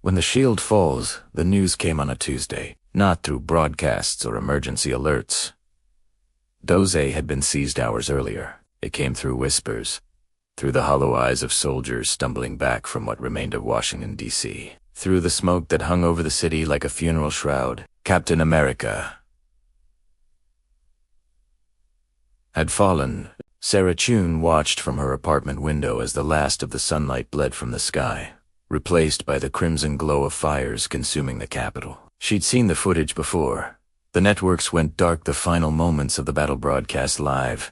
When the shield falls, the news came on a Tuesday, not through broadcasts or emergency alerts. Doze had been seized hours earlier. It came through whispers, through the hollow eyes of soldiers stumbling back from what remained of Washington, D.C., through the smoke that hung over the city like a funeral shroud. Captain America had fallen. Sarah Chun watched from her apartment window as the last of the sunlight bled from the sky, replaced by the crimson glow of fires consuming the Capitol. She'd seen the footage before. The networks went dark the final moments of the battle broadcast live,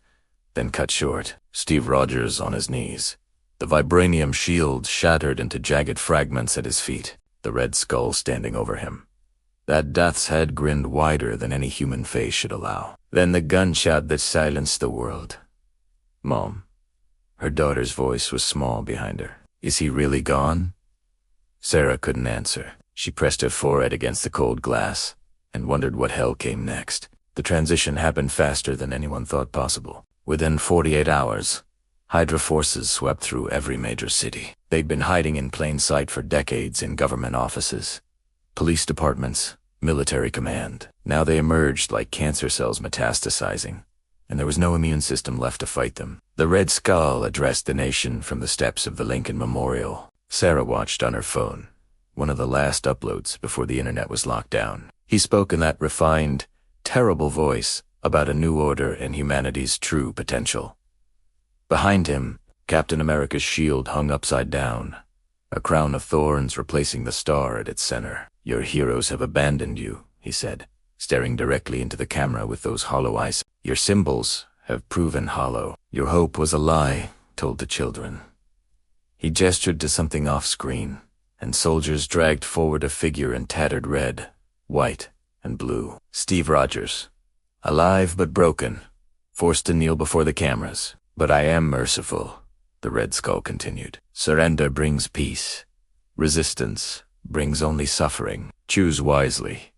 then cut short. Steve Rogers on his knees, the vibranium shield shattered into jagged fragments at his feet, the red skull standing over him. That death's head grinned wider than any human face should allow. Then the gunshot that silenced the world. Mom. Her daughter's voice was small behind her. Is he really gone? Sarah couldn't answer. She pressed her forehead against the cold glass and wondered what hell came next. The transition happened faster than anyone thought possible. Within 48 hours, HYDRA forces swept through every major city. They'd been hiding in plain sight for decades in government offices, police departments, military command. Now they emerged like cancer cells metastasizing, and there was no immune system left to fight them. The Red Skull addressed the nation from the steps of the Lincoln Memorial. Sarah watched on her phone, one of the last uploads before the internet was locked down. He spoke in that refined, terrible voice about a new order and humanity's true potential. Behind him, Captain America's shield hung upside down, a crown of thorns replacing the star at its center. Your heroes have abandoned you, he said, staring directly into the camera with those hollow eyes. Your symbols have proven hollow. Your hope was a lie, told the children. He gestured to something off-screen, and soldiers dragged forward a figure in tattered red, white, and blue. Steve Rogers. Alive but broken, forced to kneel before the cameras. But I am merciful, the Red Skull continued. Surrender brings peace. Resistance brings only suffering. Choose wisely.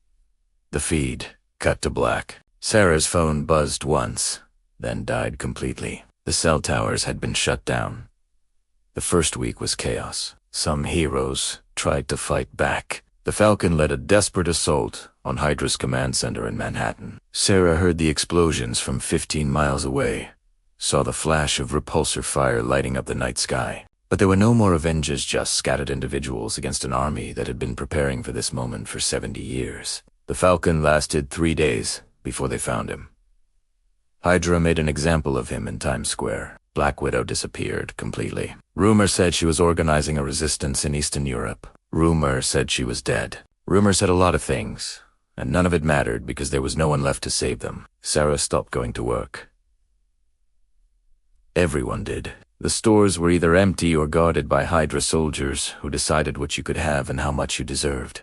The feed cut to black. Sarah's phone buzzed once, then died completely. The cell towers had been shut down. The first week was chaos. Some heroes tried to fight back. The Falcon led a desperate assault on HYDRA's command center in Manhattan. Sarah heard the explosions from 15 miles away, saw the flash of repulsor fire lighting up the night sky. But there were no more Avengers, just scattered individuals against an army that had been preparing for this moment for 70 years. The Falcon lasted 3 days before they found him. HYDRA made an example of him in Times Square. Black Widow disappeared completely. Rumor said she was organizing a resistance in Eastern Europe. Rumor said she was dead. Rumor said a lot of things, and none of it mattered because there was no one left to save them. Sarah stopped going to work. Everyone did. The stores were either empty or guarded by HYDRA soldiers who decided what you could have and how much you deserved.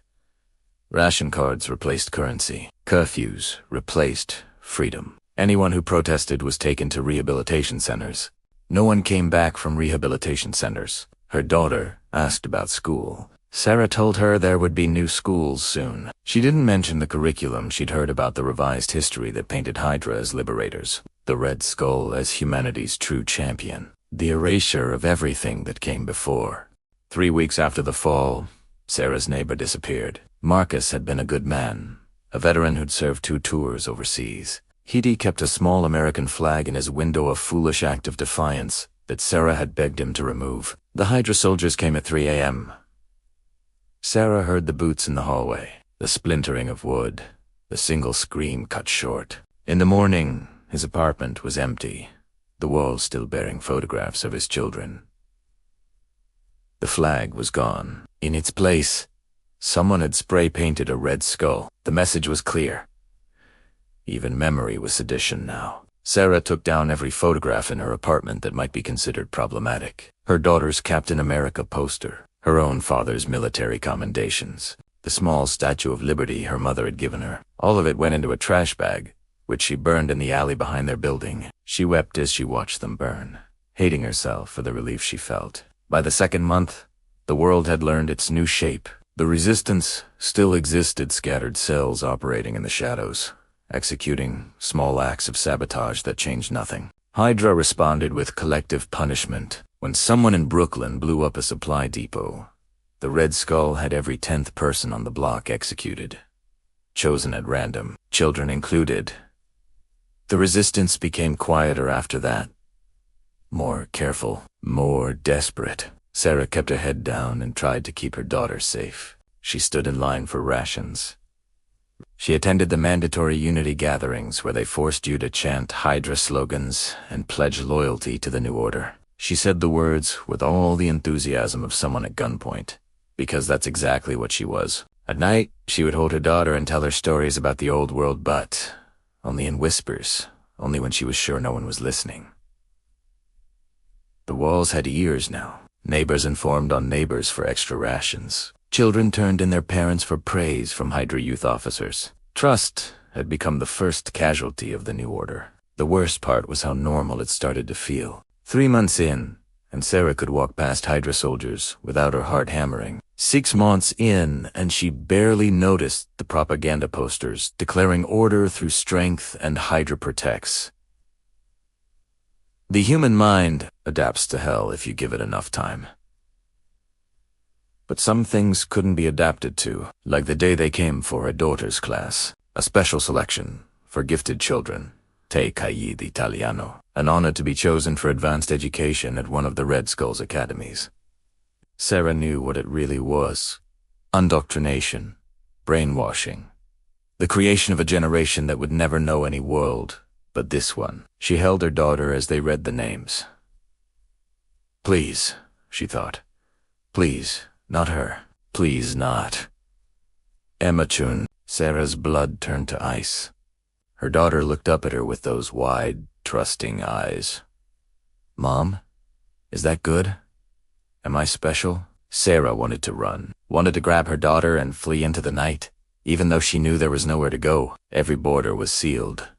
Ration cards replaced currency. Curfews replaced freedom. Anyone who protested was taken to rehabilitation centers. No one came back from rehabilitation centers. Her daughter asked about school. Sarah told her there would be new schools soon. She didn't mention the curriculum she'd heard about the revised history that painted HYDRA as liberators, the Red Skull as humanity's true champion, the erasure of everything that came before. 3 weeks after the fall, Sarah's neighbor disappeared. Marcus had been a good man, a veteran who'd served 2 tours overseas. He'd kept a small American flag in his window, a foolish act of defiance that Sarah had begged him to remove. The HYDRA soldiers came at 3 a.m. Sarah heard the boots in the hallway, the splintering of wood, the single scream cut short. In the morning, his apartment was empty, the walls still bearing photographs of his children. The flag was gone. In its place, someone had spray-painted a red skull. The message was clear. Even memory was sedition now. Sarah took down every photograph in her apartment that might be considered problematic. Her daughter's Captain America poster, her own father's military commendations, the small Statue of Liberty her mother had given her. All of it went into a trash bag, which she burned in the alley behind their building. She wept as she watched them burn, hating herself for the relief she felt. By the 2nd month, the world had learned its new shape. The resistance still existed, scattered cells operating in the shadows, executing small acts of sabotage that changed nothing. HYDRA responded with collective punishment. When someone in Brooklyn blew up a supply depot, The Red Skull had every 10th person on the block executed, chosen at random, children included. The resistance became quieter after that. More careful, more desperate. Sarah kept her head down and tried to keep her daughter safe. She stood in line for rations. She attended the mandatory unity gatherings where they forced you to chant HYDRA slogans and pledge loyalty to the new order. She said the words with all the enthusiasm of someone at gunpoint, because that's exactly what she was. At night, she would hold her daughter and tell her stories about the old world, but only in whispers, only when she was sure no one was listening. The walls had ears now. Neighbors informed on neighbors for extra rations. Children turned in their parents for praise from HYDRA youth officers. Trust had become the first casualty of the new order. The worst part was how normal it started to feel. 3 months in, and Sarah could walk past HYDRA soldiers without her heart hammering. 6 months in, and she barely noticed the propaganda posters declaring order through strength and HYDRA protects. The human mind adapts to hell if you give it enough time. But some things couldn't be adapted to, like the day they came for her daughter's class, a special selection for gifted children, Te Caid Italiano, an honor to be chosen for advanced education at one of the Red Skull's academies. Sarah knew what it really was: indoctrination, brainwashing, the creation of a generation that would never know any world but this one. She held her daughter as they read the names. Please, she thought. Please, not her. Please not. Emma Chun. Sarah's blood turned to ice. Her daughter looked up at her with those wide, trusting eyes. Mom? Is that good? Am I special? Sarah wanted to run, wanted to grab her daughter and flee into the night, even though she knew there was nowhere to go. Every border was sealed.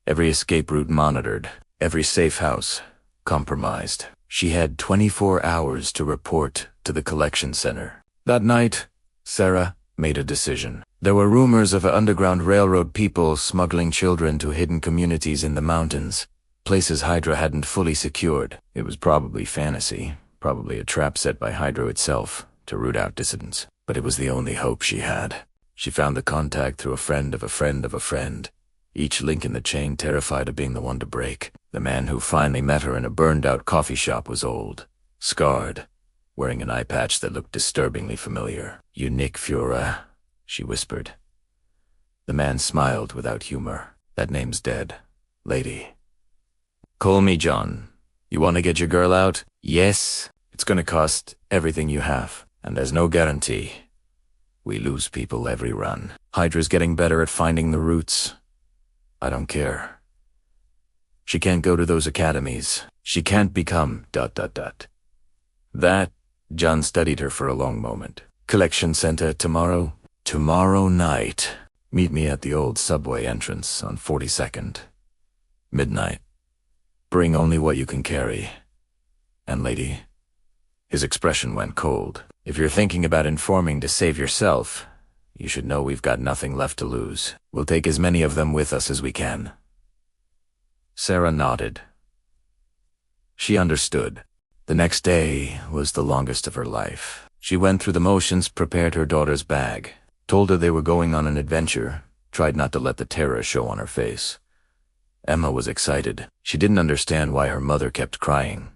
Every escape route monitored, every safe house compromised. She had 24 hours to report to the collection center. That night, Sarah made a decision. There were rumors of underground railroad people smuggling children to hidden communities in the mountains, places HYDRA hadn't fully secured. It was probably fantasy, probably a trap set by HYDRA itself to root out dissidents. But it was the only hope she had. She found the contact through a friend of a friend of a friend. Each link in the chain terrified of being the one to break. The man who finally met her in a burned-out coffee shop was old, scarred, wearing an eye patch that looked disturbingly familiar. "You Nick Führer," she whispered. The man smiled without humor. "That name's dead, lady." "Call me John. You want to get your girl out?" "Yes. It's gonna cost everything you have, and there's no guarantee. We lose people every run. HYDRA's getting better at finding the roots. I don't care. She can't go to those academies. She can't become ... That, John studied her for a long moment. "Collection center tomorrow?" "Tomorrow night. Meet me at the old subway entrance on 42nd. Midnight. Bring only what you can carry. And lady..." His expression went cold. "If you're thinking about informing to save yourself, you should know we've got nothing left to lose. We'll take as many of them with us as we can." Sarah nodded. She understood. The next day was the longest of her life. She went through the motions, prepared her daughter's bag, told her they were going on an adventure, tried not to let the terror show on her face. Emma was excited. She didn't understand why her mother kept crying.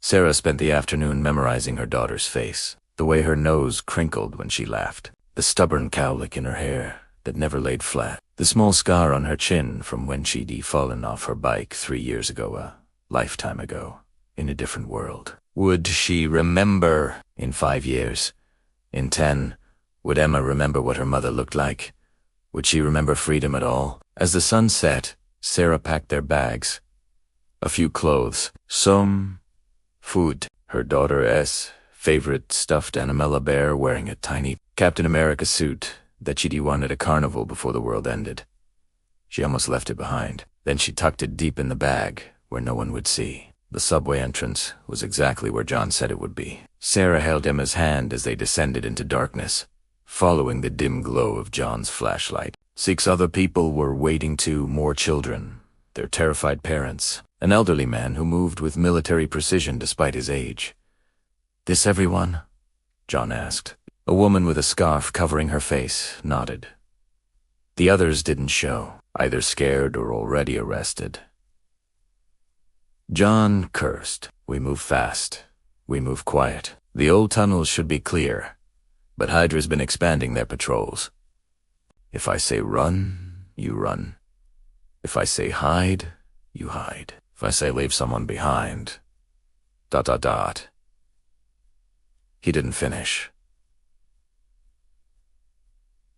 Sarah spent the afternoon memorizing her daughter's face, the way her nose crinkled when she laughed, the stubborn cowlick in her hair that never laid flat, the small scar on her chin from when she'd fallen off her bike 3 years ago, a lifetime ago, in a different world. Would she remember in 5 years? In 10? Would Emma remember what her mother looked like? Would she remember freedom at all? As the sun set, Sarah packed their bags. A few clothes, some food. Her daughter's favorite stuffed animella bear wearing a tiny Captain America suit that she'd won at a carnival before the world ended. She almost left it behind. Then she tucked it deep in the bag where no one would see. The subway entrance was exactly where John said it would be. Sarah held Emma's hand as they descended into darkness, following the dim glow of John's flashlight. 6 other people were waiting too, more children, their terrified parents, an elderly man who moved with military precision despite his age. "This everyone?" John asked. A woman with a scarf covering her face nodded. The others didn't show, either scared or already arrested. John cursed. We move fast. We move quiet. The old tunnels should be clear, but HYDRA's been expanding their patrols. If I say run, you run. If I say hide, you hide. If I say leave someone behind, ... He didn't finish.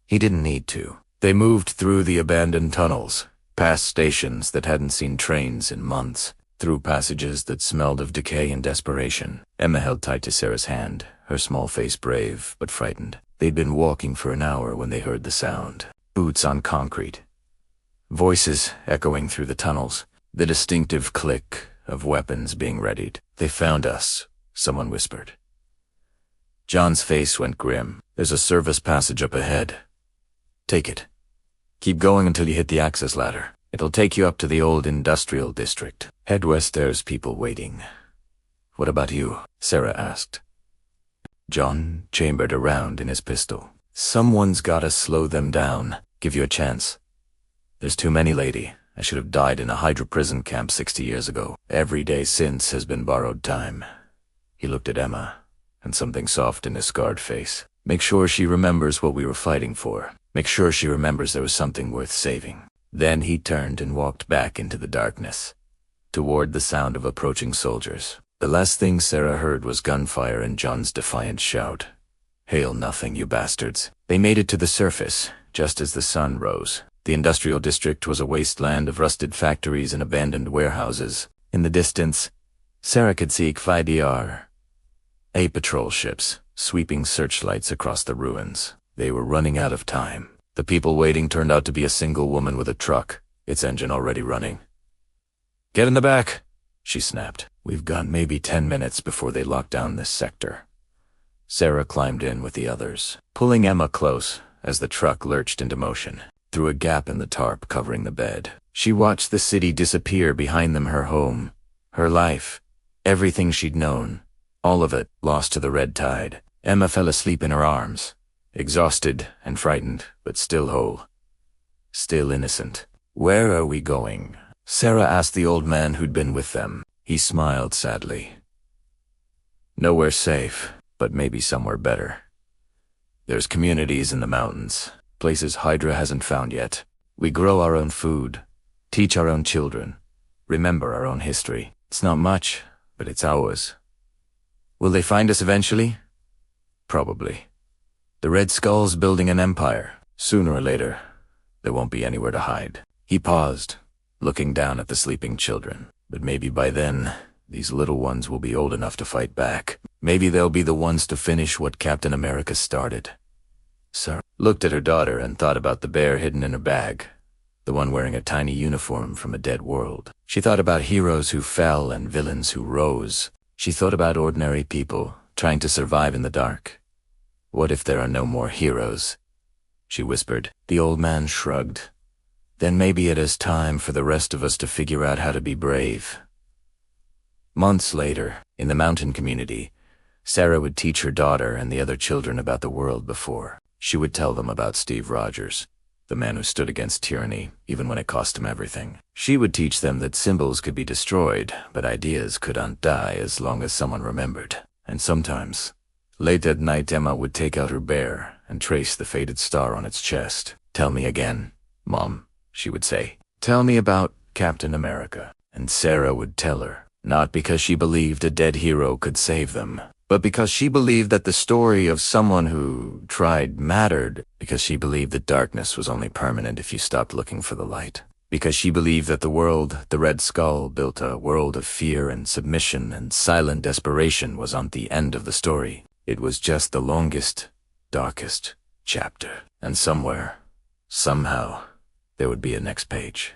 He didn't need to. They moved through the abandoned tunnels, past stations that hadn't seen trains in months, through passages that smelled of decay and desperation. Emma held tight to Sarah's hand, her small face brave but frightened. They'd been walking for an hour when they heard the sound. Boots on concrete. Voices echoing through the tunnels. The distinctive click of weapons being readied. They found us, someone whispered. John's face went grim. There's a service passage up ahead. Take it. Keep going until you hit the access ladder. It'll take you up to the old industrial district. Head west, there's people waiting. What about you? Sarah asked. John chambered around in his pistol. Someone's gotta slow them down. Give you a chance. There's too many, lady. I should have died in a HYDRA prison camp 60 years ago. Every day since has been borrowed time. He looked at Emma, and something soft in his scarred face. Make sure she remembers what we were fighting for. Make sure she remembers there was something worth saving. Then he turned and walked back into the darkness, toward the sound of approaching soldiers. The last thing Sarah heard was gunfire and John's defiant shout. Hail nothing, you bastards. They made it to the surface, just as the sun rose. The industrial district was a wasteland of rusted factories and abandoned warehouses. In the distance, Sarah could see HYDRA, patrol ships, sweeping searchlights across the ruins. They were running out of time. The people waiting turned out to be a single woman with a truck, its engine already running. Get in the back, she snapped. We've got maybe 10 minutes before they lock down this sector. Sarah climbed in with the others, pulling Emma close as the truck lurched into motion. Through a gap in the tarp covering the bed, she watched the city disappear behind them, her home, her life, everything she'd known, all of it lost to the red tide. Emma fell asleep in her arms, exhausted and frightened, but still whole, still innocent. Where are we going? Sarah asked the old man who'd been with them. He smiled sadly. Nowhere safe, but maybe somewhere better. There's communities in the mountains, places HYDRA hasn't found yet. We grow our own food, teach our own children, remember our own history. It's not much, but it's ours. Will they find us eventually? Probably. The Red Skull's building an empire. Sooner or later, there won't be anywhere to hide. He paused, looking down at the sleeping children. But maybe by then, these little ones will be old enough to fight back. Maybe they'll be the ones to finish what Captain America started. Sarah looked at her daughter and thought about the bear hidden in her bag, the one wearing a tiny uniform from a dead world. She thought about heroes who fell and villains who rose. She thought about ordinary people trying to survive in the dark. What if there are no more heroes? She whispered. The old man shrugged. Then maybe it is time for the rest of us to figure out how to be brave. Months later, in the mountain community, Sarah would teach her daughter and the other children about the world before. She would tell them about Steve Rogers, the man who stood against tyranny, even when it cost him everything. She would teach them that symbols could be destroyed, but ideas couldn't die as long as someone remembered. And sometimes, late at night, Emma would take out her bear and trace the faded star on its chest. Tell me again, Mom, she would say. Tell me about Captain America. And Sarah would tell her, not because she believed a dead hero could save them, but because she believed that the story of someone who tried mattered, because she believed that darkness was only permanent if you stopped looking for the light, because she believed that the world the Red Skull built, a world of fear and submission and silent desperation, was on the end of the story. It was just the longest, darkest chapter. And somewhere, somehow, there would be a next page.